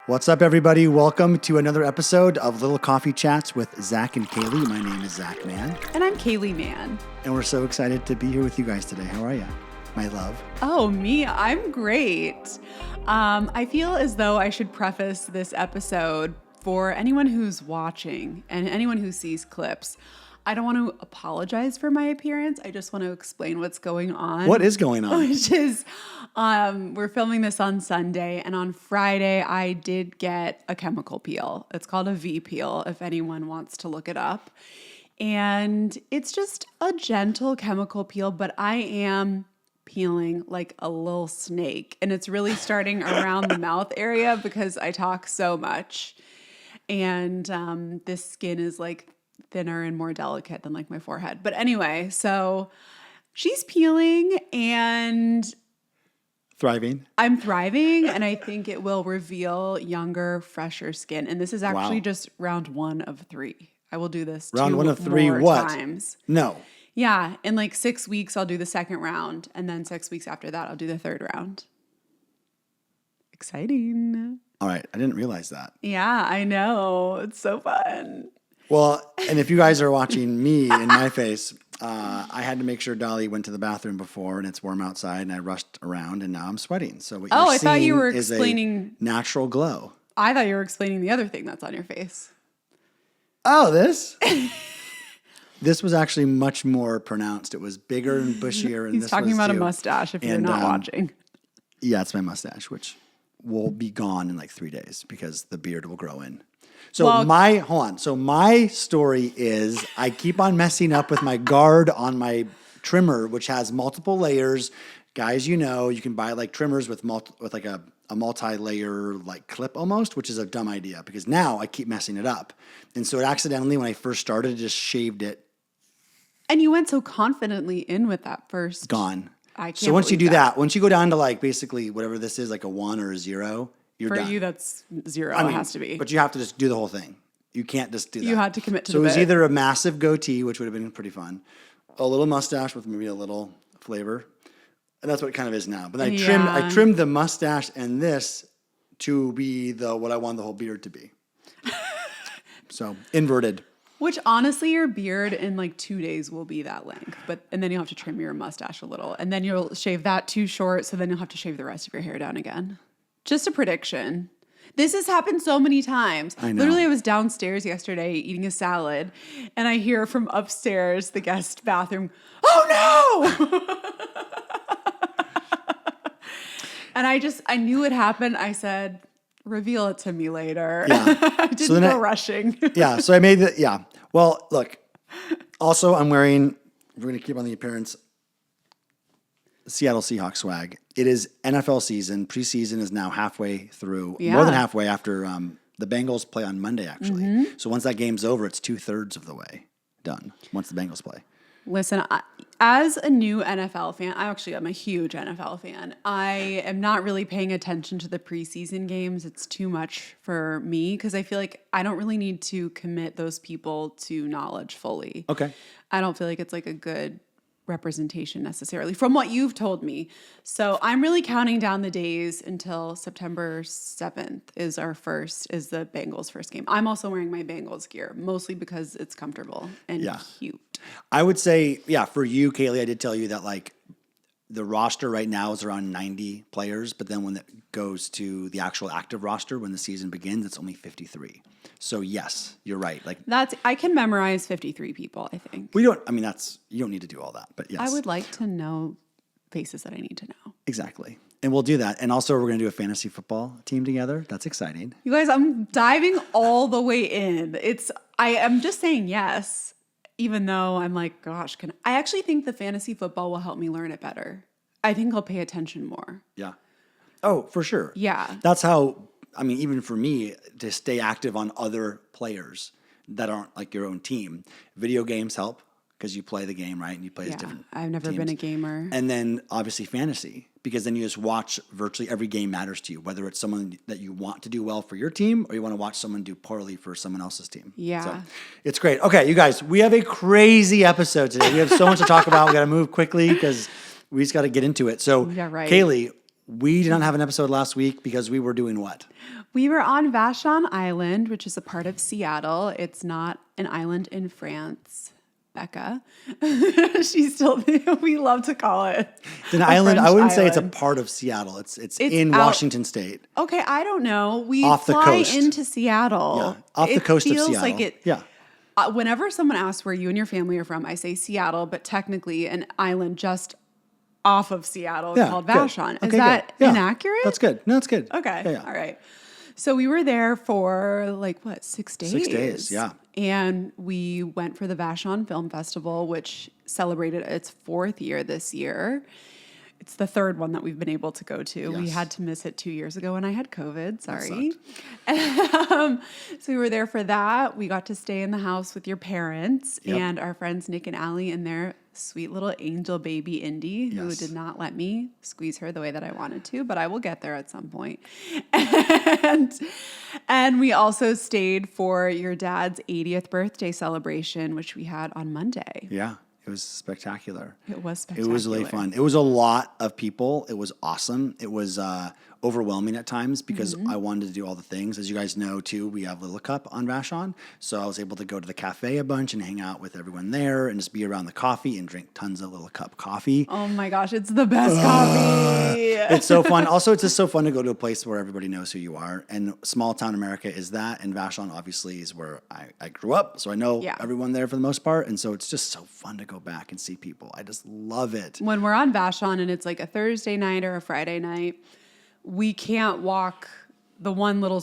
What's up, everybody? Welcome to another episode of Little Coffee Chats with Zach and Kailey. My name is Zach Mann. And I'm Kailey Mann. And we're so excited to be here with you guys today. How are you, my love? Oh, me? I'm great. I feel as though I should preface this episode for anyone who's watching and anyone who sees clips. I don't want to apologize for my appearance. I just want to explain what's going on. What is going on? Which is, we're filming this on Sunday, and on Friday, I did get a chemical peel. It's called a V peel, if anyone wants to look it up. And it's just a gentle chemical peel, but I am peeling like a little snake. And it's really starting around the mouth area because I talk so much. And this skin is like thinner and more delicate than like my forehead. But anyway, so she's peeling and Thriving. I'm thriving, and I think it will reveal younger, fresher skin. And this is actually just round 1 of 3. I will do this Round 1 of 3 more what? times. No. Yeah, in like 6 weeks, I'll do the second round. And then 6 weeks after that, I'll do the third round. Exciting. All right. I didn't realize that. Yeah, I know. It's so fun. Well, and if you guys are watching me in my face, I had to make sure Dolly went to the bathroom before, and it's warm outside, and I rushed around, and now I'm sweating. So what you're I thought you seeing were is explaining a natural glow. I thought you were explaining the other thing that's on your face. Oh, this? This was actually much more pronounced. It was bigger and bushier. And He's this talking was about too. a mustache if you're And, not watching. Yeah, it's my mustache, which will be gone in like 3 days because the beard will grow in. So my story is I keep on messing up with my guard on my trimmer, which has multiple layers. Guys, you know, you can buy like trimmers with like a multi-layer like clip almost, which is a dumb idea because now I keep messing it up. And so it accidentally, when I first started, just shaved it. And you went so confidently in with that first. Gone. I can't So once you believe do that, once you go down to like basically whatever this is, like a 1 or a 0, you're For done. you, that's 0. I mean, it has to be. But you have to just do the whole thing. You can't just do that. You had to commit to So the it was bit. either a massive goatee, which would have been pretty fun, a little mustache with maybe a little flavor, and that's what it kind of is now. But I trimmed the mustache and this to be what I want the whole beard to be. So inverted. Which honestly, your beard in like 2 days will be that length. And then you'll have to trim your mustache a little. And then you'll shave that too short. So then you'll have to shave the rest of your hair down again. Just a prediction. This has happened so many times. I know. Literally, I was downstairs yesterday eating a salad. And I hear from upstairs, the guest bathroom, "Oh no!" And I knew it happened. I said, "Reveal it to me later." Yeah. I didn't go rushing. Yeah. So I made the, yeah. Well, look, also we're going to keep on the appearance, Seattle Seahawks swag. It is NFL season. Preseason is now halfway through, more than halfway after the Bengals play on Monday, actually. Mm-hmm. So once that game's over, it's 2/3 of the way done once the Bengals play. Listen, as a new NFL fan, I'm a huge NFL fan. I am not really paying attention to the preseason games. It's too much for me because I feel like I don't really need to commit those people to knowledge fully. Okay. I don't feel like it's like a good representation necessarily from what you've told me. So I'm really counting down the days until September 7th is the Bengals' first game. I'm also wearing my Bengals gear, mostly because it's comfortable and cute. I would say, for you, Kailey, I did tell you that like the roster right now is around 90 players, but then when it goes to the actual active roster, when the season begins, it's only 53. So yes, you're right. Like I can memorize 53 people, I think. you don't need to do all that, but yes. I would like to know faces that I need to know. Exactly. And we'll do that. And also we're going to do a fantasy football team together. That's exciting. You guys, I'm diving all the way in. I am just saying yes, even though I'm like, gosh, I actually think the fantasy football will help me learn it better. I think I'll pay attention more. Yeah. Oh, for sure. Yeah. That's how, even for me, to stay active on other players that aren't like your own team, video games help because you play the game, right? And you play as different I've never teams. been a gamer. And then obviously fantasy, because then you just watch virtually every game matters to you, whether it's someone that you want to do well for your team or you want to watch someone do poorly for someone else's team. Yeah. So it's great. Okay, you guys, we have a crazy episode today. We have so much to talk about. We got to move quickly because we just got to get into it. So, Yeah, right. Kailey, we did not have an episode last week because we were doing what? We were on Vashon Island, which is a part of Seattle. It's not an island in France. Becca. We love to call it It's an island. French I wouldn't say island. it's a part of Seattle. It's in Washington State. Okay, I don't know. We Off the fly coast. into Seattle. Yeah, off the coast of feels Seattle. Like it, yeah. Whenever someone asks where you and your family are from, I say Seattle, but technically an island just off of Seattle called good. Vashon. Is Okay, that good. Yeah, inaccurate? That's good. No, that's good. Okay. Yeah, yeah. All right. So we were there for 6 days? 6 days, yeah. And we went for the Vashon Film Festival, which celebrated its 4th year this year. It's the 3rd one that we've been able to go to. We Yes. had to miss it 2 years ago when I had COVID. Sorry. That So we were there for that. We got to stay in the house with your parents Yep. and our friends Nick and Allie and their sweet little angel baby Indy, who Yes. did not let me squeeze her the way that I wanted to, but I will get there at some point. And we also stayed for your dad's 80th birthday celebration, which we had on Monday. Yeah, it was spectacular. It was spectacular. It was really fun. It was a lot of people. It was awesome. It was overwhelming at times because I wanted to do all the things. As you guys know, too, we have Little Cup on Vashon. So I was able to go to the cafe a bunch and hang out with everyone there and just be around the coffee and drink tons of Little Cup coffee. Oh my gosh, it's the best coffee. It's so fun. Also, it's just so fun to go to a place where everybody knows who you are. And small town America is that. And Vashon, obviously, is where I grew up. So I know everyone there for the most part. And so it's just so fun to go back and see people. I just love it. When we're on Vashon and it's like a Thursday night or a Friday night, we can't walk the one little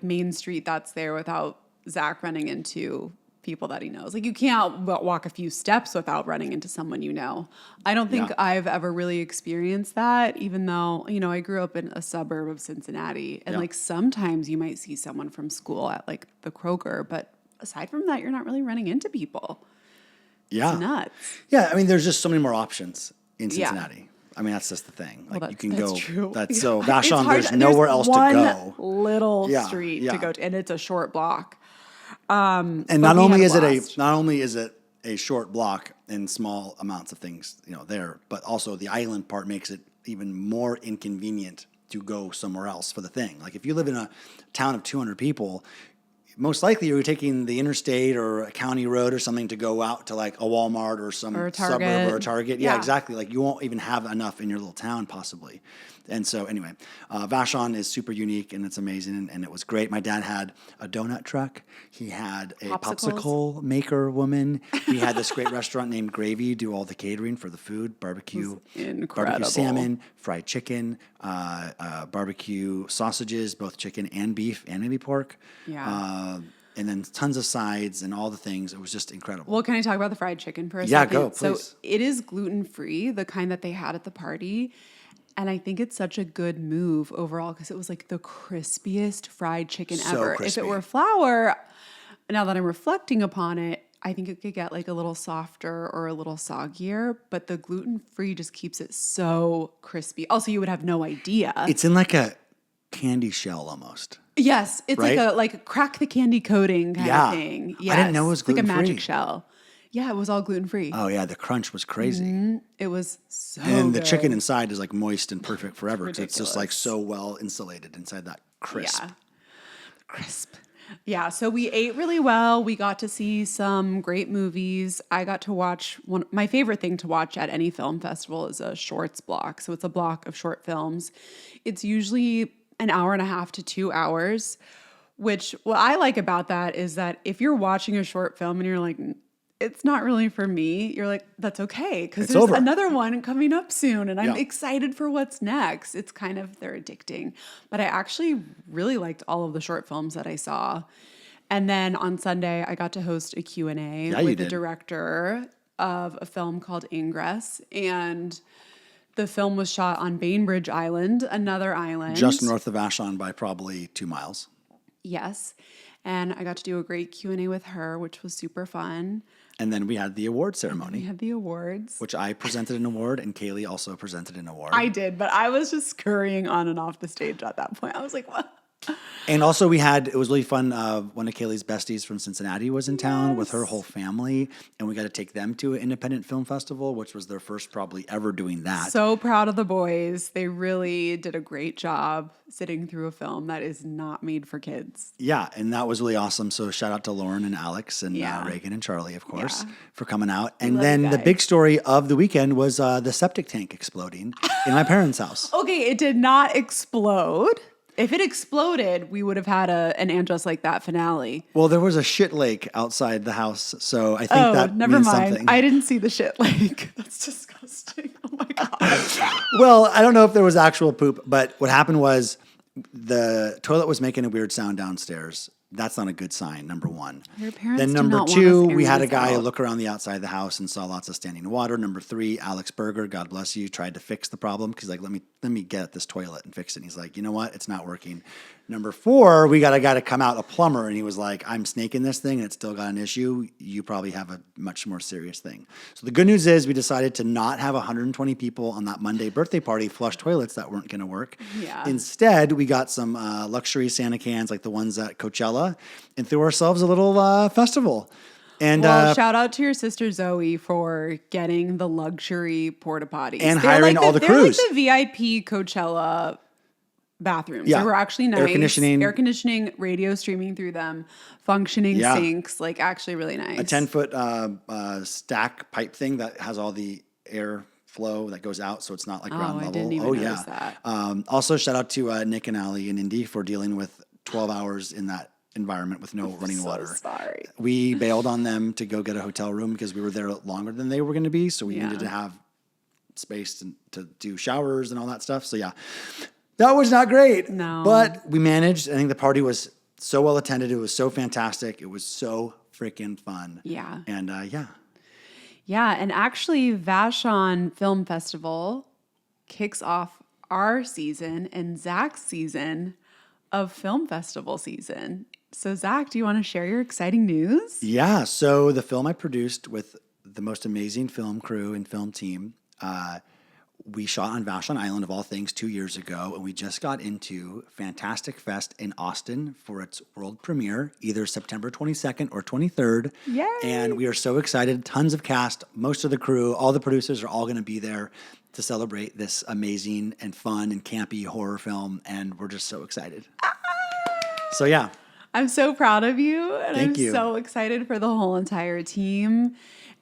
main street that's there without Zach running into people that he knows. Like you can't walk a few steps without running into someone you know. I don't think I've ever really experienced that, even though, I grew up in a suburb of Cincinnati and sometimes you might see someone from school at the Kroger, but aside from that, you're not really running into people. Yeah. It's nuts. Yeah, I mean, there's just so many more options in Cincinnati. I mean, that's just the thing. Well, you can that's go. true. That's so It's Vashon. hard There's nowhere else to go. Little street to go to, and it's a short block. And but not we only had a is it a short block and small amounts of things there, but also the island part makes it even more inconvenient to go somewhere else for the thing. Like if you live in a town of 200 people, most likely you're taking the interstate or a county road or something to go out to a Walmart or some suburb or a Target. Yeah, exactly. You won't even have enough in your little town possibly. And so anyway, Vashon is super unique and it's amazing and it was great. My dad had a donut truck. He had a popsicle maker woman. We had this great restaurant named Gravy do all the catering for the food, barbecue salmon, fried chicken, barbecue sausages, both chicken and beef and maybe pork. Yeah. And then tons of sides and all the things. It was just incredible. Well, can I talk about the fried chicken for a second? Yeah, go, please. So it is gluten-free, the kind that they had at the party. And I think it's such a good move overall because it was the crispiest fried chicken ever. Crispy. If it were flour, now that I'm reflecting upon it, I think it could get a little softer or a little soggier, but the gluten-free just keeps it so crispy. Also, you would have no idea. It's in a candy shell almost. Yes, it's right? like a crack the candy coating kind of thing. Yes. I didn't know it was gluten-free. Like a magic shell. Yeah, it was all gluten-free. Oh yeah, the crunch was crazy. Mm-hmm. It was so And the good. chicken inside is moist and perfect forever because it's just Ridiculous. so well insulated inside that crisp. Yeah. Crisp. Yeah, so we ate really well. We got to see some great movies. I got to watch my favorite thing to watch at any film festival is a shorts block. So it's a block of short films. It's usually an hour and a half to 2 hours, which what I like about that is that if you're watching a short film and you're like, it's not really for me, you're like, that's okay. Because there's over. another one coming up soon and I'm excited for what's next. It's they're addicting. But I actually really liked all of the short films that I saw. And then on Sunday, I got to host a Q&A with the director of a film called Ingress. And the film was shot on Bainbridge Island, another island. Just north of Vashon by probably 2 miles. Yes. And I got to do a great Q&A with her, which was super fun. And then we had the award ceremony. We had the awards. Which I presented an award and Kailey also presented an award. I did, but I was just scurrying on and off the stage at that point. I was like, what? And also it was really fun. One of Kailey's besties from Cincinnati was in town with her whole family, and we got to take them to an independent film festival, which was their first probably ever doing that. So proud of the boys. They really did a great job sitting through a film that is not made for kids. Yeah, and that was really awesome. So shout out to Lauren and Alex and Reagan and Charlie, of course, for coming out. And then the big story of the weekend was the septic tank exploding in my parents' house. Okay, it did not explode. If it exploded, we would have had an And Just Like That finale. Well, there was a shit lake outside the house, so I think that never means mind. something. I didn't see the shit lake. That's disgusting. Oh my god. Well, I don't know if there was actual poop, but what happened was the toilet was making a weird sound downstairs. That's not a good sign, number one. Your parents Then do number not want two, us we had a airing guy this out. look around the outside of the house and saw lots of standing water. Number three, Alex Berger, God bless you, tried to fix the problem because like, let me get at this toilet and fix it. And he's like, you know what? It's not working. Number four, we got a guy to come out, a plumber, and he was like, I'm snaking this thing and it's still got an issue. You probably have a much more serious thing. So the good news is we decided to not have 120 people on that Monday birthday party flush toilets that weren't going to work. Yeah. Instead, we got some luxury Santa cans like the ones at Coachella and threw ourselves a little festival. And Well, shout out to your sister Zoe for getting the luxury porta potties And hiring all the crews. They're like the VIP Coachella bathrooms. Yeah. They were actually nice. Air conditioning. radio streaming through them, functioning Yeah. sinks, like actually really nice. a 10-foot stack pipe thing that has all the air flow that goes out, so it's not like ground level. I didn't even notice that. Also, shout out to Nick and Allie and Indy for dealing with 12 hours in that environment with no running water. Sorry. We bailed on them to go get a hotel room because we were there longer than they were going to be, so we needed to have space to do showers and all that stuff. So yeah, that was not great. No. But we managed. I think the party was so well attended. It was so fantastic. It was so freaking fun. Yeah. And Yeah, and actually Vashon Film Festival kicks off our season and Zach's season of film festival season. So Zach, do you want to share your exciting news? Yeah. So the film I produced with the most amazing film crew and film team, we shot on Vashon Island of all things 2 years ago, and we just got into Fantastic Fest in Austin for its world premiere, either September 22nd or 23rd. Yay! And we are so excited. Tons of cast, most of the crew, all the producers are all going to be there to celebrate this amazing and fun and campy horror film, and we're just so excited. So yeah. I'm so proud of you, and Thank you. so excited for the whole entire team.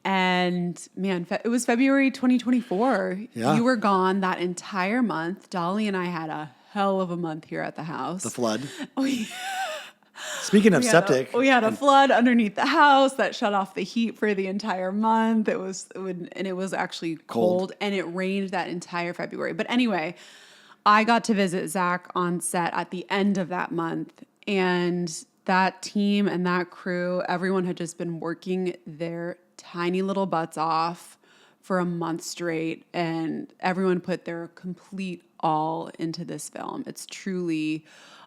And man, it was February 2024. Yeah. You were gone that entire month. Dolly and I had a hell of a month here at the house. The flood. Oh, yeah. Speaking of septic. We had a flood underneath the house that shut off the heat for the entire month. It was actually cold, and it rained that entire February. But anyway, I got to visit Zach on set at the end of that month, and that team and that crew, everyone had just been working their tiny little butts off for a month straight, and everyone put their complete all into this film. It's truly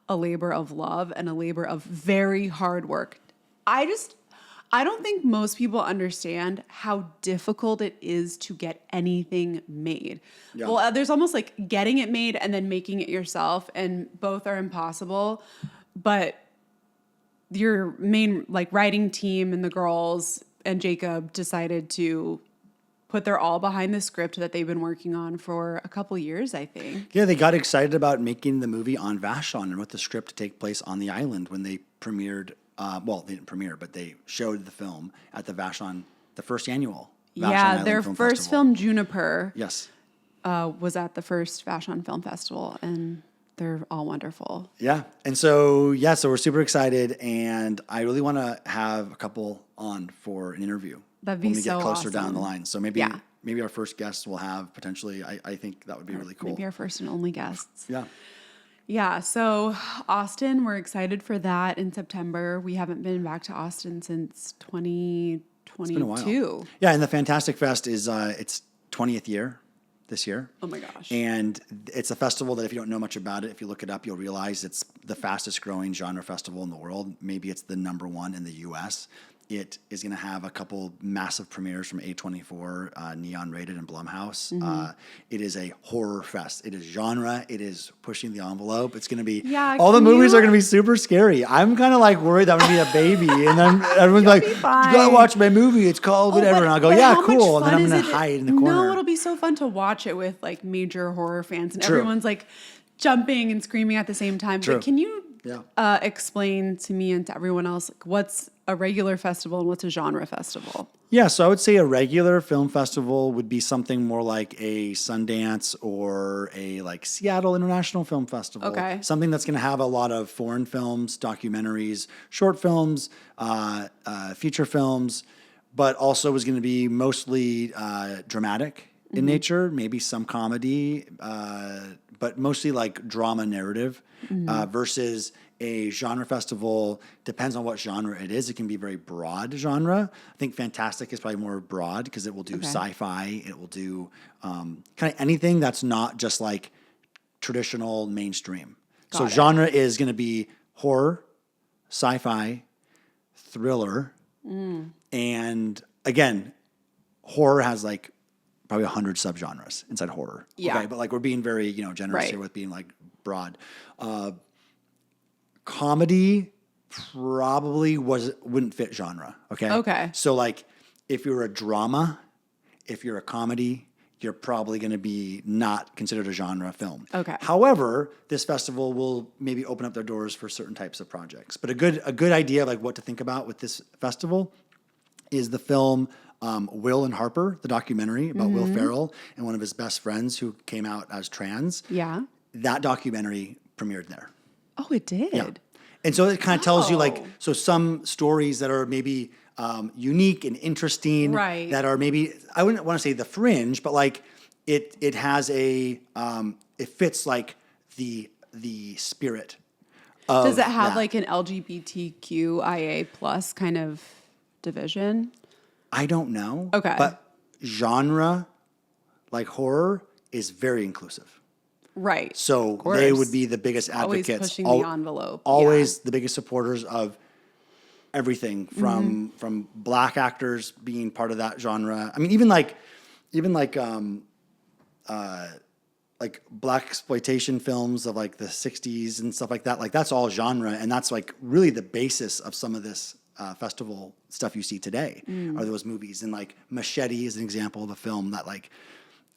a labor of love and a labor of very hard work. I don't think most people understand how difficult it is to get anything made. Yeah. Well, there's almost like getting it made and then making it yourself, and both are impossible. But your main writing team and the girls and Jacob decided to put their all behind the script that they've been working on for a couple years, I think. Yeah, they got excited about making the movie on Vashon and with the script to take place on the island when they premiered. Well, they didn't premiere, but they showed the film at the Vashon, the first annual Vashon Island their Film first Festival. film, Juniper, Yes. was at the first Vashon Film Festival, and they're all wonderful. Yeah. And so we're super excited, and I really want to have a couple on for an interview. That'd be when we so get closer awesome. down the line. So maybe Yeah. our first guest will have potentially, I think that would be really cool. Maybe our first and only guests. Yeah. Yeah, so Austin, we're excited for that in September. We haven't been back to Austin since 2022. It's been a while. Yeah, and the Fantastic Fest is its 20th year this year. Oh my gosh. And it's a festival that if you don't know much about it, if you look it up, you'll realize it's the fastest growing genre festival in the world. Maybe it's the number one in the US. It is going to have a couple massive premieres from A24, Neon Rated and Blumhouse. It is a horror fest. It is genre. It is pushing the envelope. It's going to be, all the movies are going to be super scary. I'm kind of like worried that I'm going to be a baby. And then everyone's like, you got to watch my movie. It's called whatever. And I'll go, yeah, cool. And then I'm going to hide in the corner. No, it'll be so fun to watch it with like major horror fans. And everyone's like jumping and screaming at the same time. But can you explain to me and to everyone else, like, what's a regular festival and what's a genre festival? Yeah, so I would say a regular film festival would be something more like a Sundance or a like Seattle International Film Festival. Okay. Something that's going to have a lot of foreign films, documentaries, short films, feature films, but also is going to be mostly dramatic in nature, maybe some comedy, but mostly like drama narrative versus a genre festival. Depends on what genre it is. It can be very broad genre. I think Fantastic is probably more broad because it will do sci-fi. It will do kind of anything that's not just like traditional mainstream. So genre is going to be horror, sci-fi, thriller, and again, horror has like probably 100 subgenres inside horror. Yeah. Okay, but like we're being very, generous here with being like broad. Comedy probably wouldn't fit genre. Okay. Okay. So like if you're a drama, if you're a comedy, you're probably going to be not considered a genre film. Okay. However, this festival will maybe open up their doors for certain types of projects. But a good idea of like what to think about with this festival is the film Will and Harper, the documentary about Will Ferrell and one of his best friends who came out as trans. Yeah. That documentary premiered there. Oh, it did? Yeah. And so it kind of tells you like, so some stories that are maybe unique and interesting, that are maybe, I wouldn't want to say the fringe, but like it has it fits like the spirit of Does it have that. like an LGBTQIA plus kind of division? I don't know. Okay. But genre, like horror, is very inclusive. Right. So they would be the biggest advocates. Always pushing the envelope. Always the biggest supporters of everything from black actors being part of that genre. I mean, even like black exploitation films of like the 60s and stuff like that. Like that's all genre. And that's like really the basis of some of this festival stuff you see today are those movies. And like Machete is an example of a film that like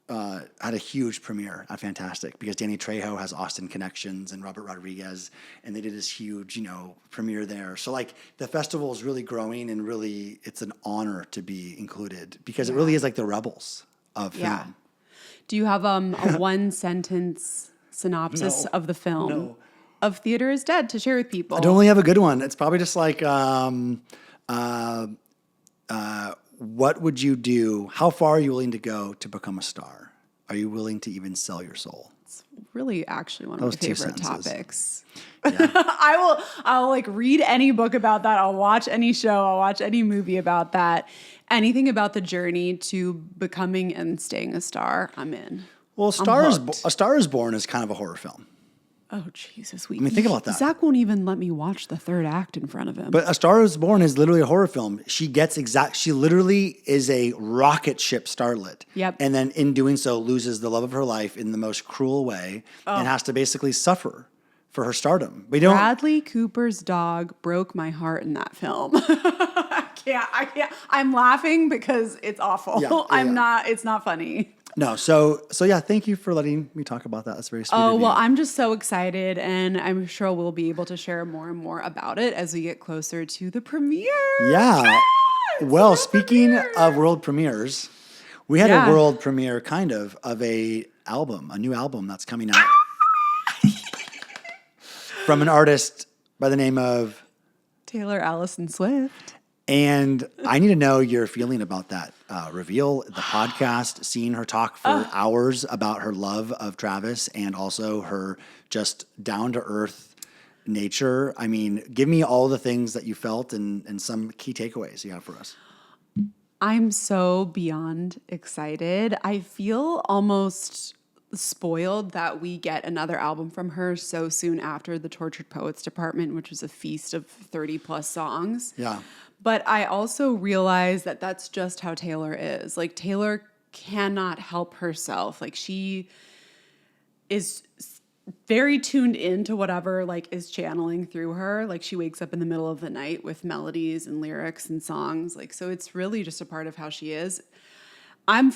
had a huge premiere at Fantastic because Danny Trejo has Austin connections and Robert Rodriguez, and they did this huge, premiere there. So like the festival is really growing, and really it's an honor to be included because it really is like the rebels of film. Do you have a one sentence synopsis of the film? No. Of Theater is Dead to share with people? I don't really have a good one. It's probably just like what would you do? How far are you willing to go to become a star? Are you willing to even sell your soul? It's really actually one of my favorite topics. Yeah. I'll like read any book about that. I'll watch any show. I'll watch any movie about that. Anything about the journey to becoming and staying a star, I'm in. Well, A Star is Born is kind of a horror film. Oh, Jesus. Think about that. Zach won't even let me watch the third act in front of him. But A Star is Born is literally a horror film. She literally is a rocket ship starlet. Yep. And then in doing so, loses the love of her life in the most cruel way and has to basically suffer for her stardom. Bradley Cooper's dog broke my heart in that film. I can't. I'm laughing because it's awful. It's not funny. No, so yeah, thank you for letting me talk about that. That's very sweet of you. Well, I'm just so excited, and I'm sure we'll be able to share more and more about it as we get closer to the premiere. Yeah. Well, speaking of world premieres, we had a world premiere kind of a new album that's coming out from an artist by the name of Taylor Allison Swift. And I need to know your feeling about that reveal, the podcast, seeing her talk for hours about her love of Travis and also her just down-to-earth nature. I mean, give me all the things that you felt and some key takeaways you have for us. I'm so beyond excited. I feel almost spoiled that we get another album from her so soon after the Tortured Poets Department, which was a feast of 30 plus songs. Yeah. But I also realized that that's just how Taylor is. Like, Taylor cannot help herself. Like, she is very tuned into whatever like is channeling through her. Like, she wakes up in the middle of the night with melodies and lyrics and songs. Like, so it's really just a part of how she is. I'm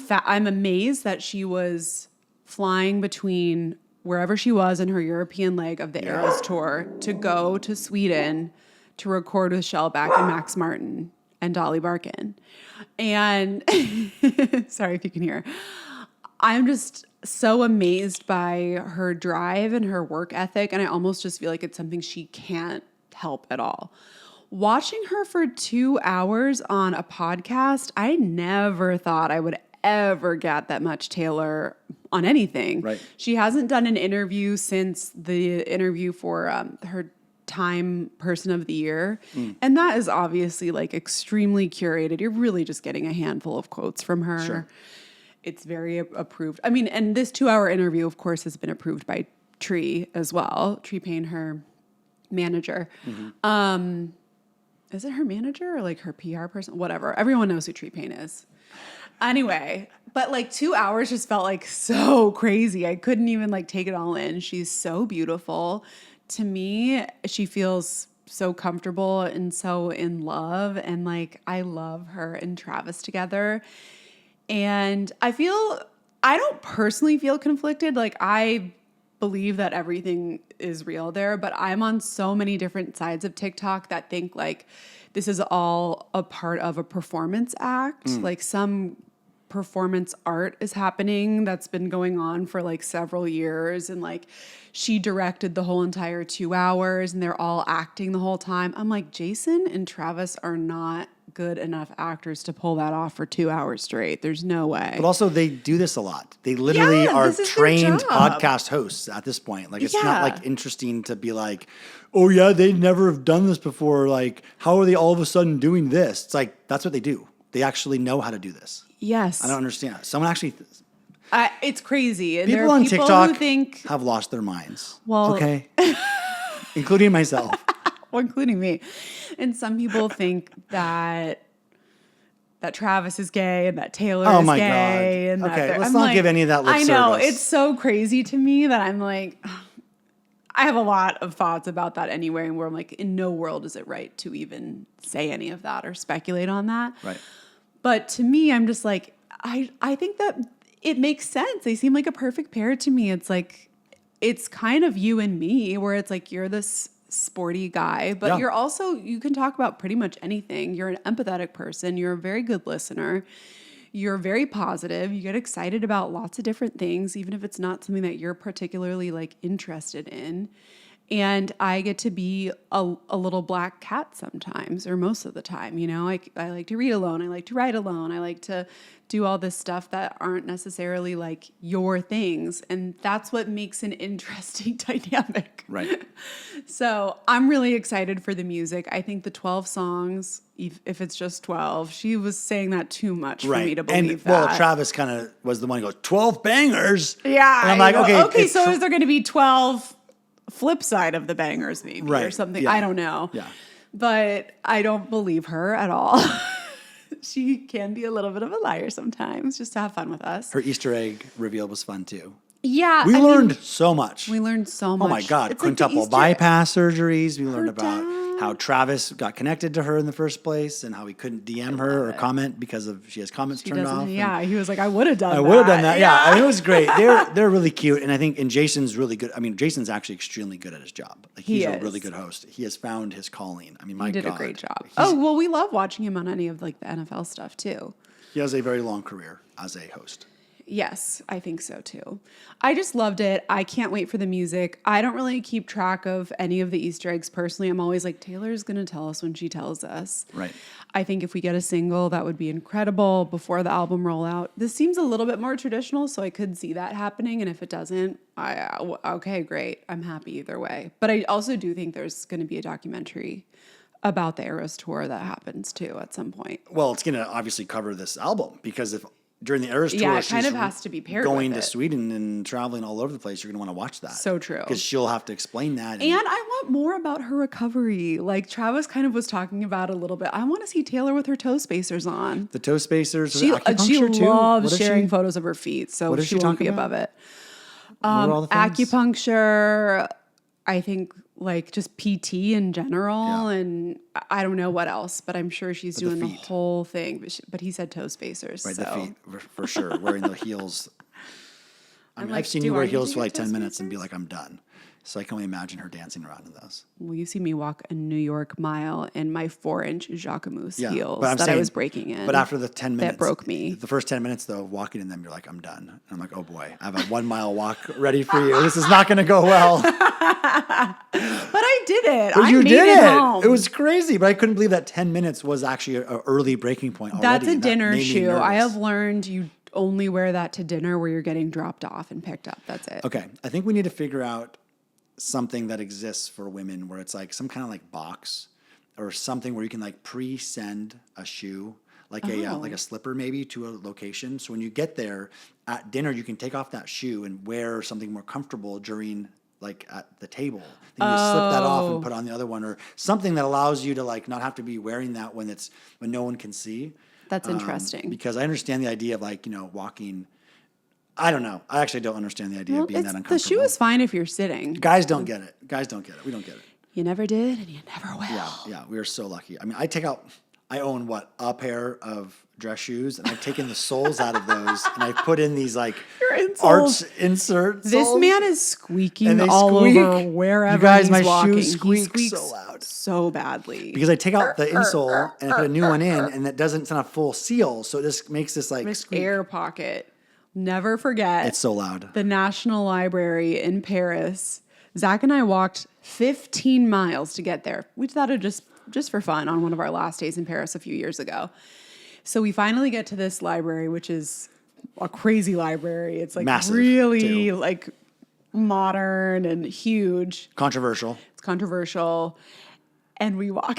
amazed that she was flying between wherever she was in her European leg of the Eras tour to go to Sweden to record with Shellback and Max Martin and Dolly Parton. And sorry if you can hear. I'm just so amazed by her drive and her work ethic, and I almost just feel like it's something she can't help at all. Watching her for 2 hours on a podcast, I never thought I would ever get that much Taylor on anything. Right. She hasn't done an interview since the interview for her Time Person of the Year. And that is obviously like extremely curated. You're really just getting a handful of quotes from her. Sure. It's very approved. I mean, and this 2-hour interview, of course, has been approved by Tree as well. Tree Payne, her manager. Is it her manager or like her PR person? Whatever. Everyone knows who Tree Payne is. Anyway, but like 2 hours just felt like so crazy. I couldn't even like take it all in. She's so beautiful. To me, she feels so comfortable and so in love. And like, I love her and Travis together. And I don't personally feel conflicted. Like, I believe that everything is real there, but I'm on so many different sides of TikTok that think like this is all a part of a performance act. Like, some performance art is happening that's been going on for like several years, and like she directed the whole entire 2 hours and they're all acting the whole time. I'm like, Jason and Travis are not good enough actors to pull that off for 2 hours straight. There's no way. But also, they do this a lot. They literally are this is their trained job. podcast hosts at this point. Like, it's not like interesting to be like, oh yeah, they never have done this before. Like, how are they all of a sudden doing this? It's like, that's what they do. They actually know how to do this. Yes. I don't understand. Someone actually... It's crazy. And people there are on people TikTok who think, have lost their minds. Well- okay? Including myself. well, including me. And some people think that Travis is gay and that Taylor is my gay. God. And Okay, that let's I'm not like, give any of that lip I know. service. It's so crazy to me that I'm like, I have a lot of thoughts about that anyway, and where I'm like, in no world is it right to even say any of that or speculate on that. Right. But to me, I'm just like, I think that it makes sense. They seem like a perfect pair to me. It's like, it's kind of you and me, where it's like, you're this sporty guy, but you're also, you can talk about pretty much anything. You're an empathetic person. You're a very good listener. You're very positive. You get excited about lots of different things, even if it's not something that you're particularly like interested in. And I get to be a little black cat sometimes, or most of the time. You know, I like to read alone. I like to write alone. I like to do all this stuff that aren't necessarily like your things. And that's what makes an interesting dynamic. Right. So I'm really excited for the music. I think the 12 songs, if it's just 12, she was saying that too much for me to believe that. Well, Travis kind of was the one who goes, 12 bangers. Yeah. And I'm like, okay. So is there going to be 12 flip side of the bangers maybe, or something? Yeah. I don't know. Yeah. But I don't believe her at all. She can be a little bit of a liar sometimes, just to have fun with us. Her Easter egg reveal was fun too. Yeah. We learned so much. We learned so much. Oh my God. It's like Quintuple bypass surgeries. We learned about how Travis got connected to her in the first place and how he couldn't DM her or comment because she has comments turned off. Yeah. He was like, I would have done that. I would have done that. Yeah. I mean, it was great. They're really cute. And Jason's really good. I mean, Jason's actually extremely good at his job. Like, he's a really good host. He has found his calling. I mean, my God. He did a great job. Oh, well, we love watching him on any of like the NFL stuff too. He has a very long career as a host. Yes, I think so too. I just loved it. I can't wait for the music. I don't really keep track of any of the Easter eggs personally. I'm always like, Taylor's going to tell us when she tells us. Right. I think if we get a single, that would be incredible before the album rollout. This seems a little bit more traditional, so I could see that happening. And if it doesn't, okay, great. I'm happy either way. But I also do think there's going to be a documentary about the Eras tour that happens too at some point. Well, it's going to obviously cover this album because if during the Eras tour, Yeah, it kind she's of has to be paired going with to it. Sweden and traveling all over the place. You're going to want to watch that. So true. Because she'll have to explain that. And I want more about her recovery. Like Travis kind of was talking about a little bit. I want to see Taylor with her toe spacers on. The toe spacers, She acupuncture too. loves sharing photos of her feet, so what is she she won't be talking above it. What are all the things? Acupuncture, I think like just PT in general, and I don't know what else, but I'm sure she's doing the whole thing. But he said toe spacers. Right, so. the feet, for sure. Wearing the heels. I mean, like, I've seen do you wear I need heels to for get like 10 toe minutes and be spacers? like, I'm done. So I can only imagine her dancing around in those. Well, you see me walk a New York mile in my 4-inch Jacquemus heels but I'm that saying, I was breaking in. But after the 10 minutes. That broke me. The first 10 minutes, though, walking in them, you're like, I'm done. And I'm like, oh boy, I have a 1 mile walk ready for you. This is not going to go well. But I did it. But I you made did it it. home. It was crazy, but I couldn't believe that 10 minutes was actually an early breaking point already. That's a and that dinner made me shoe. I nervous. have learned you only wear that to dinner where you're getting dropped off and picked up. That's it. Okay, I think we need to figure out something that exists for women where it's like some kind of like box or something where you can like pre-send a shoe, like a slipper maybe to a location. So when you get there at dinner, you can take off that shoe and wear something more comfortable during like at the table. Then you slip that off and put on the other one, or something that allows you to like not have to be wearing that when no one can see. That's interesting. Because I understand the idea of like, walking. I don't know. I actually don't understand the idea of being that uncomfortable. The shoe is fine if you're sitting. Guys don't get it. Guys don't get it. We don't get it. You never did and you never will. Yeah. We are so lucky. I mean, I own a pair of dress shoes, and I've taken the soles out of those, and I put in these like arch insert soles. This man is squeaking And they all squeak. over wherever You guys, he's my walking. shoes He squeak squeaks so loud. so badly. Because I take out the insole and I put a new one in, and it's not a full seal, so it just makes this like squeak. Air pocket. Never forget. It's so loud. The National Library in Paris. Zach and I walked 15 miles to get there. We thought it just for fun on one of our last days in Paris a few years ago. So we finally get to this library, which is a crazy library. It's like Massive, really too. like modern and huge. Controversial. It's controversial. And we walk.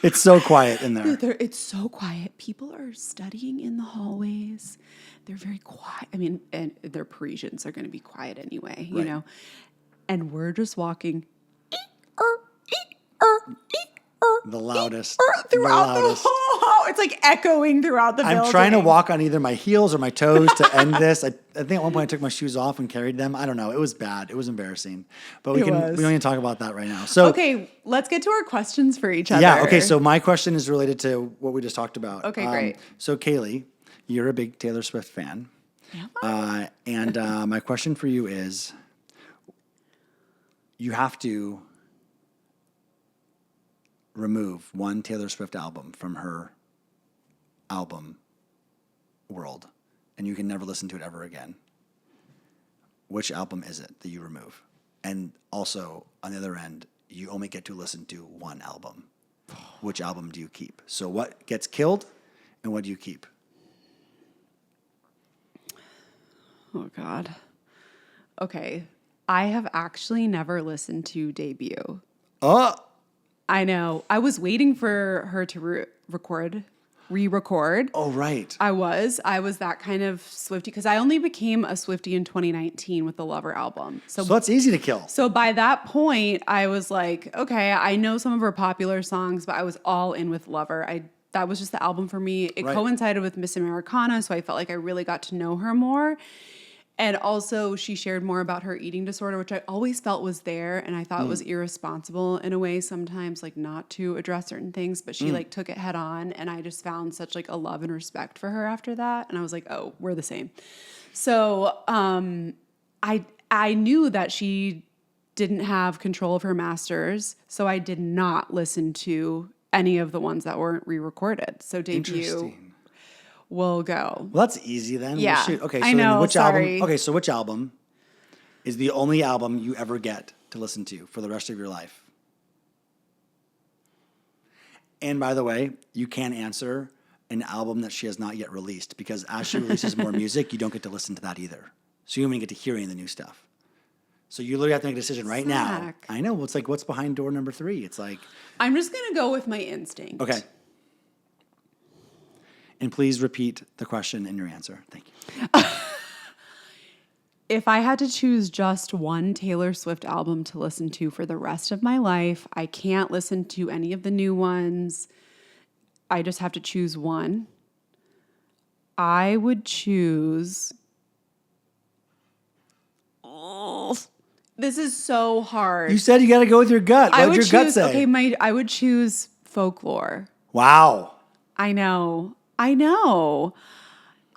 It's so quiet in there. It's so quiet. People are studying in the hallways. They're very quiet. I mean, and they're Parisians. They're going to be quiet anyway, you know. And we're just walking The loudest. throughout the whole. It's like echoing throughout the building. I'm trying to walk on either my heels or my toes to end this. I think at one point I took my shoes off and carried them. I don't know. It was bad. It was embarrassing. But we don't need to talk about that right now. So okay, let's get to our questions for each other. yeah. Okay. So my question is related to what we just talked about. Okay, great. So Kailey, you're a big Taylor Swift fan. Yeah. And my question for you is, you have to remove one Taylor Swift album from her album world, and you can never listen to it ever again. Which album is it that you remove? And also, on the other end, you only get to listen to one album. Which album do you keep? So what gets killed, and what do you keep? Oh, God. Okay. I have actually never listened to Debut. Oh! I know. I was waiting for her to re-record. Oh, right. I was that kind of Swiftie because I only became a Swiftie in 2019 with the Lover album. So that's easy to kill. So by that point, I was like, okay, I know some of her popular songs, but I was all in with Lover. That was just the album for me. It coincided with Miss Americana, so I felt like I really got to know her more. And also, she shared more about her eating disorder, which I always felt was there. And I thought it was irresponsible in a way sometimes, like not to address certain things. But she like took it head on. And I just found such like a love and respect for her after that. And I was like, oh, we're the same. So I knew that she didn't have control of her masters. So I did not listen to any of the ones that weren't re-recorded. So Debut will go. Well, that's easy then. Yeah. Well, shoot. Okay, so I know, then which sorry. album? Okay, so which album is the only album you ever get to listen to for the rest of your life? And by the way, you can answer an album that she has not yet released because as she releases more music, you don't get to listen to that either. So you don't even get to hear any of the new stuff. So you literally have to make a decision right now. Zach. I know. Well, it's like what's behind door number 3? It's like I'm just going to go with my instinct. okay. And please repeat the question and your answer. Thank you. If I had to choose just one Taylor Swift album to listen to for the rest of my life, I can't listen to any of the new ones. I just have to choose one. I would choose... Oh, this is so hard. You said you got to go with your gut. What did your gut say? Okay, I would choose Folklore. Wow. I know.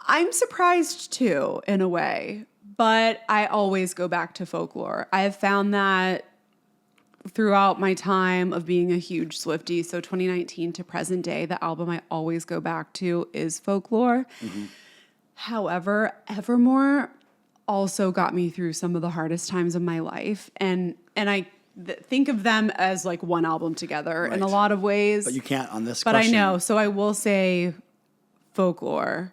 I'm surprised too, in a way, but I always go back to Folklore. I have found that throughout my time of being a huge Swiftie, so 2019 to present day, the album I always go back to is Folklore. Mm-hmm. However, Evermore also got me through some of the hardest times of my life, and I think of them as like one album together in a lot of ways. But you can't on this But question. I know, so I will say Folklore.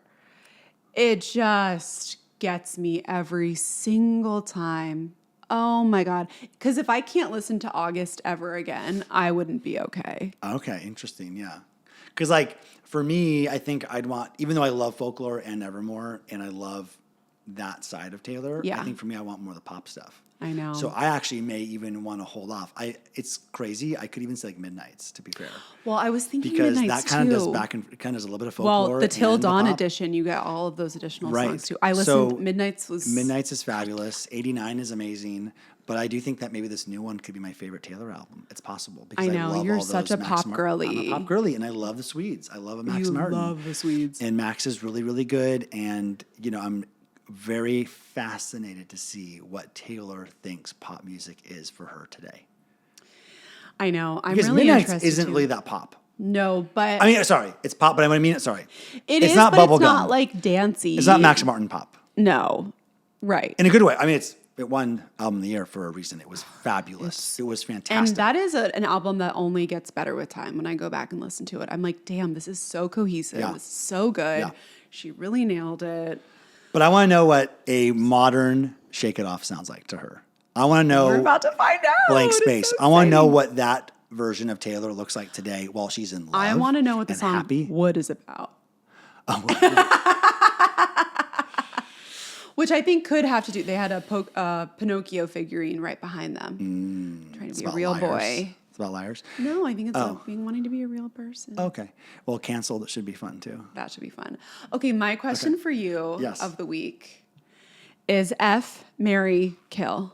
It just gets me every single time. Oh my God. Because if I can't listen to August ever again, I wouldn't be okay. Okay, interesting, yeah. Because like for me, I think I'd want, even though I love Folklore and Evermore, and I love that side of Taylor, I think for me, I want more of the pop stuff. I know. So I actually may even want to hold off. It's crazy. I could even say like Midnights, to be fair. Well, I was thinking because Midnights that kind too. of does back and kind of does a little bit of Folklore. Well, the Till and Dawn the pop. edition, you get all of those additional Right. songs too. I listened. Midnights is fabulous. 89 is amazing. But I do think that maybe this new one could be my favorite Taylor album. It's possible. Because I know. love You're all such those a pop girly. I'm a pop girly, and I love the Swedes. I love a Max Martin. You love the Swedes. And Max is really, really good. And, I'm very fascinated to see what Taylor thinks pop music is for her today. I know. I'm because really Midnights interested. Isn't really that pop. No, but I mean, sorry, it's pop, but I mean it. Sorry, it's not but bubblegum. It's not like dancey. It's not Max Martin pop. No, right. In a good way. I mean, it won Album of the Year for a reason. It was fabulous. It was fantastic. And that is an album that only gets better with time. When I go back and listen to it, I'm like, damn, this is so cohesive. Yeah. This is so good. Yeah. She really nailed it. But I want to know what a modern Shake It Off sounds like to her. I want to know. We're about to find out. Blank It's space. so I want to know exciting. what that version of Taylor looks like today while she's in love. I want to know what the and song happy. Wood is about. Which I think could have to do. They had a Pinocchio figurine right behind them. Trying to be a real liars. boy. It's about liars. No, I think it's about wanting to be a real person. Okay. Well, canceled. It should be fun too. That should be fun. Okay, my question for you Yes. of the week is F, marry, kill.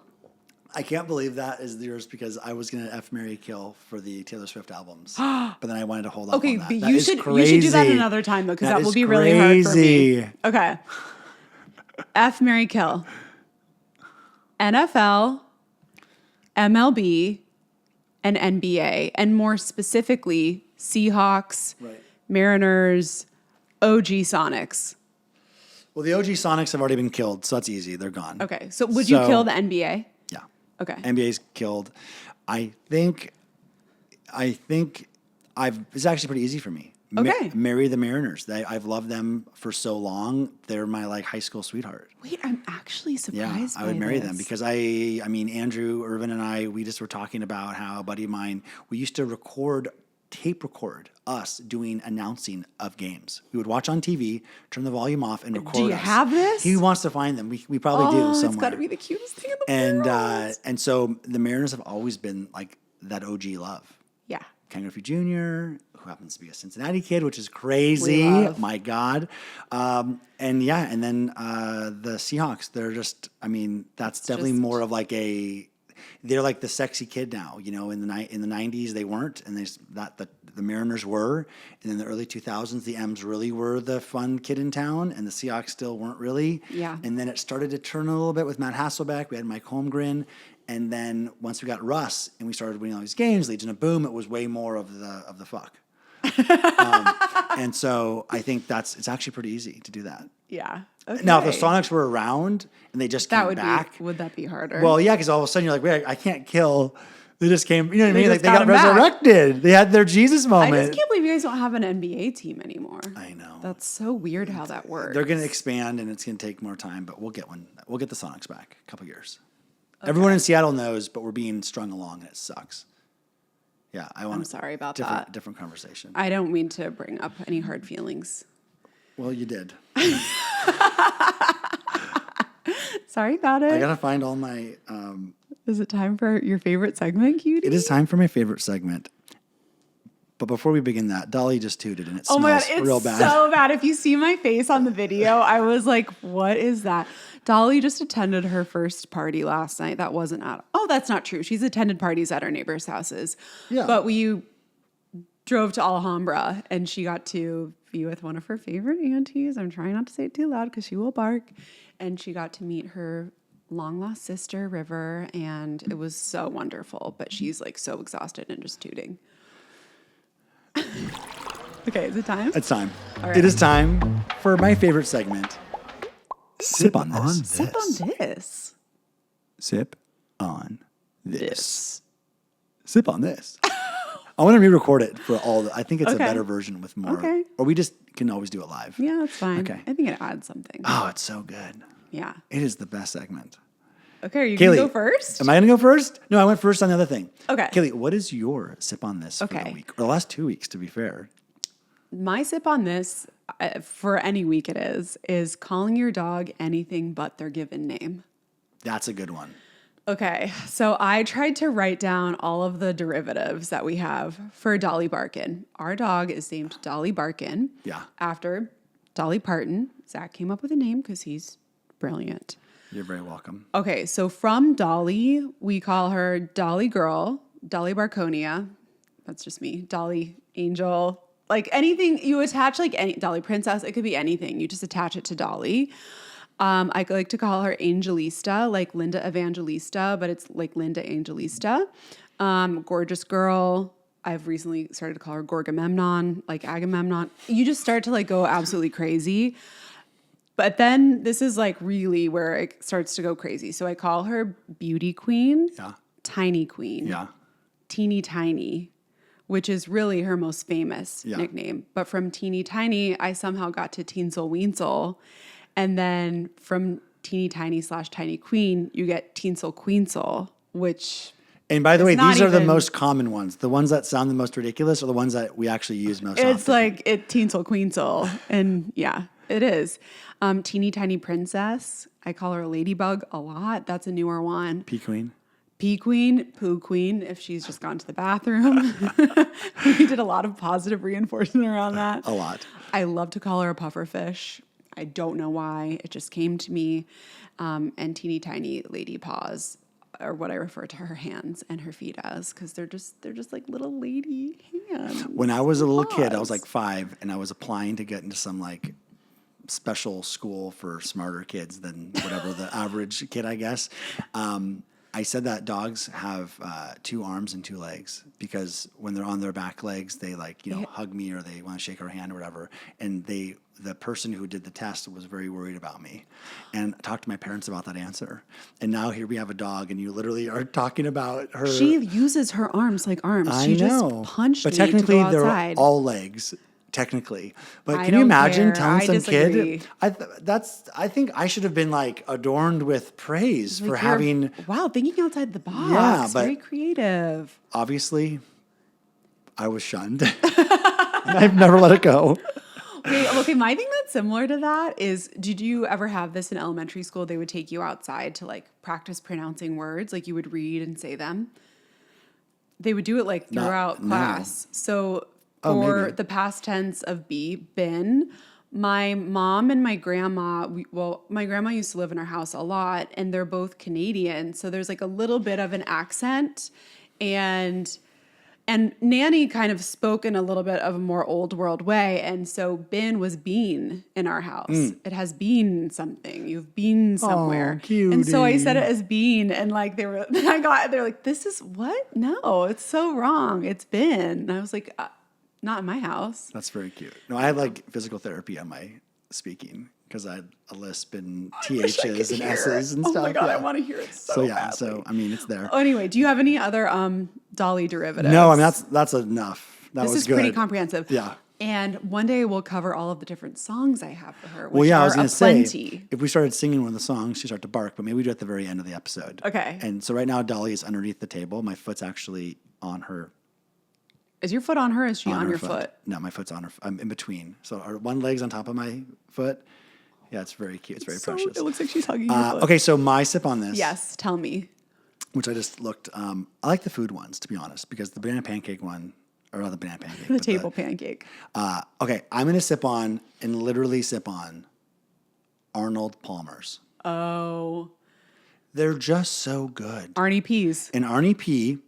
I can't believe that is yours because I was going to F, marry, kill for the Taylor Swift albums, but then I wanted to hold off Okay, on that. but That you is should crazy. do that another time though, because that will is be really hard for me. crazy. Okay. F, marry, kill. NFL, MLB, and NBA, and more specifically, Seahawks, Right. Mariners, OG Sonics. Well, the OG Sonics have already been killed, so that's easy. They're gone. Okay, so would you kill the NBA? Yeah. Okay. NBA's killed. I think it's actually pretty easy for me. Okay. Marry the Mariners. I've loved them for so long. They're my like high school sweetheart. Wait, I'm actually surprised. Yeah, I would marry them because I mean, Andrew Irvin and I, we just were talking about how a buddy of mine, we used to tape record us doing announcing of games. We would watch on TV, turn the volume off, and record us. Do you have this? He wants to find them. We probably do somewhere. It's got to be the cutest thing in the world. And so the Mariners have always been like that OG love. Yeah. Ken Griffey Jr., who happens to be a Cincinnati kid, which is crazy. We love. My God. And then the Seahawks, they're just, I mean, that's definitely more of like they're like the sexy kid now, in the 90s they weren't, and the Mariners were, and in the early 2000s the M's really were the fun kid in town, and the Seahawks still weren't really. Yeah. And then it started to turn a little bit with Matt Hasselbeck. We had Mike Holmgren, and then once we got Russ and we started winning all these games, Legion of Boom, it was way more of the fuck. And so I think it's actually pretty easy to do that. Yeah. Okay. Now, if the Sonics were around and they just came back, would that be harder? well, yeah, because all of a sudden you're like, wait, I can't kill. They just came, you know what I mean? Like just they got got him back. resurrected. They had their Jesus I moment. just can't believe you guys don't have an NBA team anymore. I know. That's so weird how that works. They're going to expand and it's going to take more time, but we'll get one. We'll get the Sonics back a couple years. Okay. Everyone in Seattle knows, but we're being strung along and it sucks. Yeah, I'm sorry about different conversation. I don't mean to bring up any hard feelings. Well, you did. Sorry about it. I got to find all my... Is it time for your favorite segment, cutie? It is time for my favorite segment. But before we begin that, Dolly just tooted and it Oh my smells God, it's real bad. so bad. If you see my face on the video, I was like, what is that? Dolly just attended her first party last night. That wasn't at... Oh, that's not true. She's attended parties at our neighbors' houses. Yeah. But we drove to Alhambra and she got to be with one of her favorite aunties. I'm trying not to say it too loud because she will bark. And she got to meet her long lost sister, River, and it was so wonderful. But she's like so exhausted and just tooting. Okay, is it time? It's time. All right. It is time for my favorite segment. Sip on this. Sip on this. Sip on this. Sip on this. I want to re-record it for all the... I think it's a better version with more... Okay. Or we just can always do it live. Yeah, that's fine. Okay. I think it adds something. Oh, it's so good. Yeah. It is the best segment. Okay, are you going Kailey, to go first? Am I going to go first? No, I went first on the other thing. Okay. Kailey, what is your sip on this for the week? Or the last 2 weeks, to be fair. My sip on this, for any week it is calling your dog anything but their given name. That's a good one. Okay, so I tried to write down all of the derivatives that we have for Dolly Barkin. Our dog is named Dolly Barkin. Yeah. After Dolly Parton. Zach came up with a name because he's brilliant. You're very welcome. Okay, so from Dolly, we call her Dolly Girl, Dolly Barconia. That's just me. Dolly Angel. Like anything you attach, like any Dolly Princess, it could be anything. You just attach it to Dolly. I like to call her Angelista, like Linda Evangelista, but it's like Linda Angelista. Gorgeous Girl. I've recently started to call her Gorgamemnon, like Agamemnon. You just start to like go absolutely crazy. But then this is like really where it starts to go crazy. So I call her Beauty Queen, Tiny Queen, Teeny Tiny, which is really her most famous nickname. But from Teeny Tiny, I somehow got to Teensel Weensel. And then from Teeny Tiny / Tiny Queen, you get Teensel Queensel, which... And by the way, these are the most common ones. The ones that sound the most ridiculous are the ones that we actually use most often. It's like Teensel Queensel. And yeah, it is. Teeny Tiny Princess. I call her Ladybug a lot. That's a newer one. Pea Queen. Pea Queen, Poo Queen, if she's just gone to the bathroom. We did a lot of positive reinforcement around that. A lot. I love to call her a pufferfish. I don't know why. It just came to me. And Teeny Tiny Lady Paws are what I refer to her hands and her feet as, because they're just like little lady hands. When I was a little kid, I was like 5, and I was applying to get into some like special school for smarter kids than whatever the average kid, I guess. I said that dogs have 2 arms and 2 legs, because when they're on their back legs, they like, hug me or they want to shake our hand or whatever. And the person who did the test was very worried about me, and I talked to my parents about that answer. And now here we have a dog, and you literally are talking about her. She uses her arms like arms. I she know. Just punched but me technically to go outside. They're all legs. Technically, but I can you don't imagine care. telling I some disagree. kid? I think I should have been like adorned with praise for having. Wow, thinking outside the box. Yeah, but very creative. Obviously, I was shunned. And I've never let it go. Okay, my thing that's similar to that is, did you ever have this in elementary school? They would take you outside to like practice pronouncing words, like you would read and say them. They would do it like throughout class. So for the past tense of been, my mom and my grandma, my grandma used to live in our house a lot, and they're both Canadian. So there's like a little bit of an accent, and Nanny kind of spoke in a little bit of a more old world way. And so bin was bean in our house. It has been something. You've been somewhere. Cutie. And so I said it as bean, and like they're like, this is what? No, it's so wrong. It's been. And I was like, not in my house. That's very cute. No, I had like physical therapy on my speaking, because I had a lisp and THs and S's and stuff. Oh my God, I want to hear it so badly. So I mean, it's there. Oh, anyway, do you have any other Dolly derivatives? No, I mean that's enough. This is good. pretty comprehensive. Yeah. And one day we'll cover all of the different songs I have for her. Which Well, yeah, I was going to say, if we started singing one of the songs, she'd start to bark, but maybe we do it at the very end of the episode. Okay. And so right now, Dolly is underneath the table. My foot's actually on her Is your foot on her? Or is she on her your foot? No, my foot's on her. I'm in between. So one leg's on top of my foot. Yeah, it's very cute. It's very precious. It looks like she's hugging your foot. Okay, so my sip on this. Yes, tell me. Which I just looked. I like the food ones, to be honest, because the banana pancake one, or not the banana pancake. The table pancake. Okay, I'm going to sip on and literally sip on Arnold Palmer's. Oh. They're just so good. Arnie P's. And Arnie P,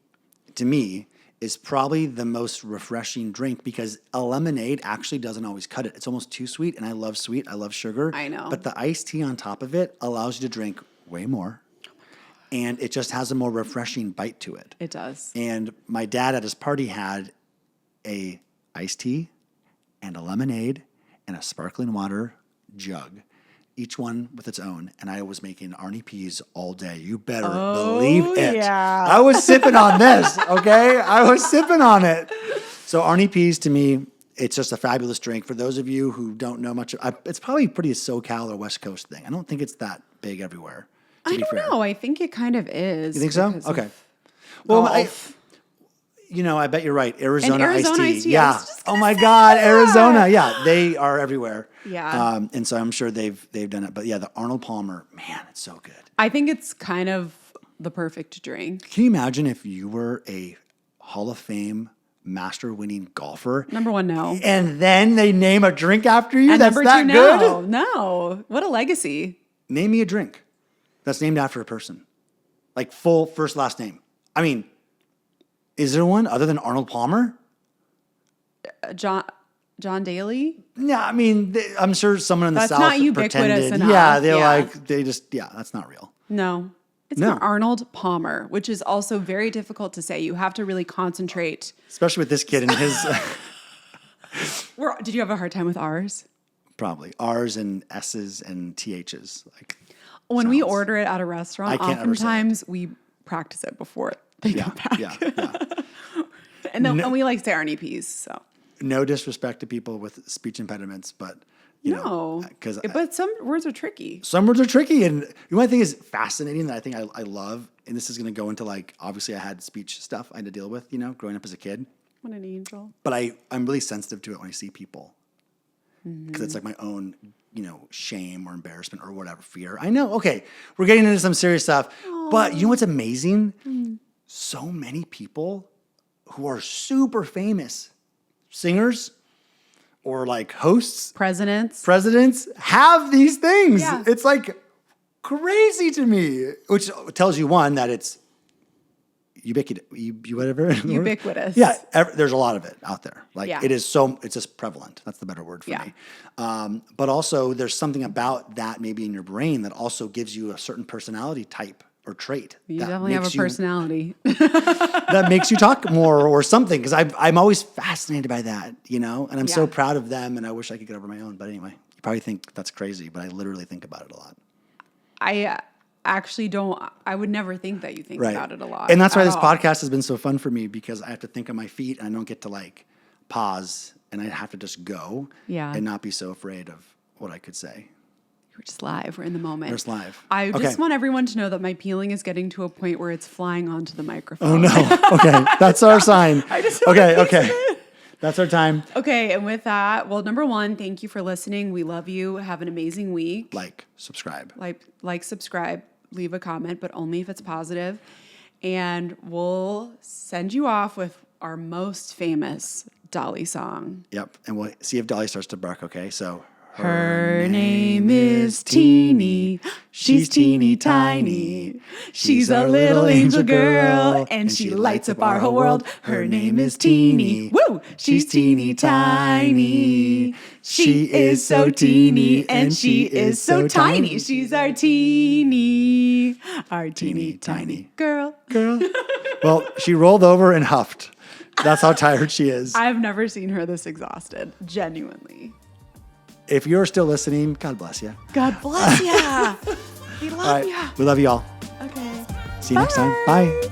to me, is probably the most refreshing drink because a lemonade actually doesn't always cut it. It's almost too sweet, and I love sweet. I love sugar. I know. But the iced tea on top of it allows you to drink way more. And it just has a more refreshing bite to it. It does. And my dad at his party had a iced tea and a lemonade and a sparkling water jug, each one with its own. And I was making Arnie P's all day. You better believe it. Yeah. I was sipping on this, okay? I was sipping on it. So Arnie P's, to me, it's just a fabulous drink. For those of you who don't know much, it's probably pretty SoCal or West Coast thing. I don't think it's that big everywhere. I don't know. I think it kind of is. You think so? Okay. Well, I bet you're right. Arizona iced tea. Yeah. Oh my God, Arizona. Yeah, they are everywhere. Yeah. And so I'm sure they've done it. But yeah, the Arnold Palmer, man, it's so good. I think it's kind of the perfect drink. Can you imagine if you were a Hall of Fame master-winning golfer? Number one, no. And then they name a drink after you? And That's number that two, good? No. What a legacy. Name me a drink that's named after a person. Like full first, last name. I mean, is there one other than Arnold Palmer? John Daly? Yeah, I mean, I'm sure someone in the That's South not ubiquitous pretended. enough. Yeah, Yeah. That's not real. No. It's No. not Arnold Palmer, which is also very difficult to say. You have to really concentrate. Especially with this kid and his, Did you have a hard time with R's? probably, R's and S's and TH's. Like, When we sounds. order it at a restaurant, I can't ever say it. oftentimes we practice it before they come back. Yeah. And then and we like say Arnie P's, so. No disrespect to people with speech impediments, but, you know, because but some words are tricky. some words are tricky. And the one thing is fascinating that I think I love, and this is going to go into like, obviously I had speech stuff I had to deal with, growing up as a kid. What an angel. But I'm really sensitive to it when I see people. Because it's like my own, shame or embarrassment or whatever, fear. I know, okay, we're getting into some serious stuff. Aww. But you know what's amazing? So many people who are super famous singers or like hosts, presidents have these things. Yeah. It's like crazy to me, which tells you, one, that it's ubiquitous. Yeah, there's a lot of it out there. Like it's just prevalent. That's the better word for me. But also there's something about that maybe in your brain that also gives you a certain personality type or trait. You definitely have a personality. That makes you talk more or something. Because I'm always fascinated by that, and I'm so proud of them, and I wish I could get over my own. But anyway, you probably think that's crazy, but I literally think about it a lot. I would never think that you think about it a lot. And that's why this podcast has been so fun for me, because I have to think on my feet and I don't get to like pause, and I have to just go and not be so afraid of what I could say. We're just live. We're in the moment. We're just live. I just want everyone to know that my peeling is getting to a point where it's flying onto the microphone. Oh no. Okay. That's our sign. Okay. That's our time. Okay, and with that, well, number one, thank you for listening. We love you. Have an amazing week. Subscribe. Like, subscribe, leave a comment, but only if it's positive. And we'll send you off with our most famous Dolly song. Yep, and we'll see if Dolly starts to bark, okay? So, her name is Teeny. She's teeny tiny. She's a little angel girl, and she lights up our whole world. Her name is Teeny. Woo! She's teeny tiny. She is so teeny, and she is so tiny. She's our teeny tiny girl. Well, she rolled over and huffed. That's how tired she is. I've never seen her this exhausted, genuinely. If you're still listening, God bless you. God bless you. We love you. We love you all. Okay. See you next time. Bye.